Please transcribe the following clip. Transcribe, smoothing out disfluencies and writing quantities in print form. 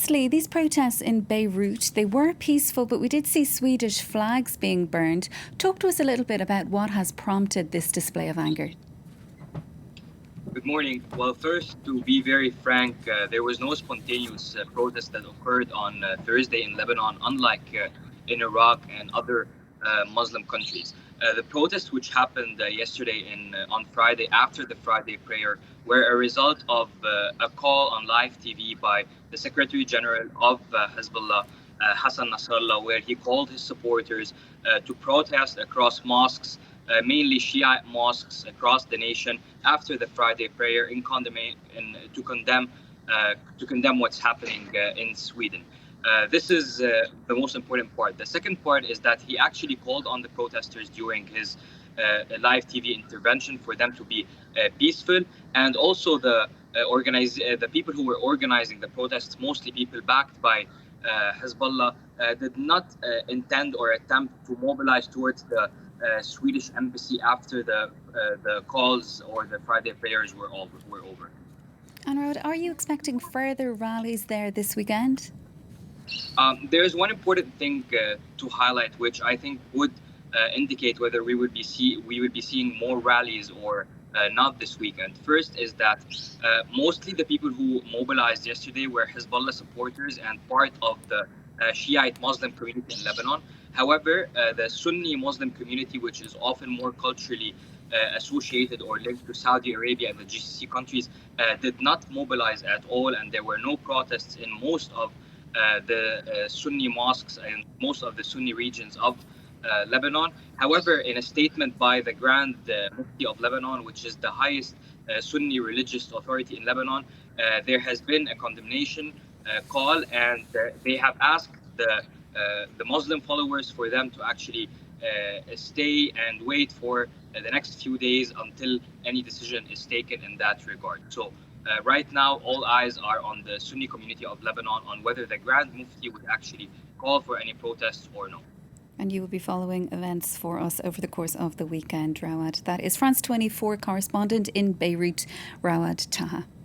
Firstly, these protests in Beirut, they were peaceful, but we did see Swedish flags being burned. Talk to us a little bit about what has prompted this display of anger. Good morning. Well, first, to be very frank, there was no spontaneous protest that occurred on Thursday in Lebanon, unlike in Iraq and other Muslim countries. The protests which happened yesterday on Friday after the Friday prayer were a result of a call on live TV by the Secretary General of Hezbollah, Hassan Nasrallah, where he called his supporters to protest across mosques, mainly Shiite mosques across the nation after the Friday prayer to condemn what's happening in Sweden. This is the most important part. The second part is that he actually called on the protesters during his live TV intervention for them to be peaceful, and also the people who were organizing the protests, mostly people backed by Hezbollah, did not intend or attempt to mobilize towards the Swedish embassy after the calls or the Friday prayers were over. And Rawad, are you expecting further rallies there this weekend? There's one important thing to highlight, which I think would indicate whether we would be seeing more rallies or not this weekend. First is that mostly the people who mobilized yesterday were Hezbollah supporters and part of the Shiite Muslim community in Lebanon. However, the Sunni Muslim community, which is often more culturally associated or linked to Saudi Arabia and the GCC countries, did not mobilize at all, and there were no protests in most of the Sunni mosques and most of the Sunni regions of Lebanon. However, in a statement by the Grand Mufti of Lebanon, which is the highest Sunni religious authority in Lebanon, there has been a condemnation call, and they have asked the Muslim followers for them to actually stay and wait for the next few days until any decision is taken in that regard. So right now, all eyes are on the Sunni community of Lebanon on whether the Grand Mufti would actually call for any protests or no. And you will be following events for us over the course of the weekend, Rawad. That is France 24 correspondent in Beirut, Rawad Taha.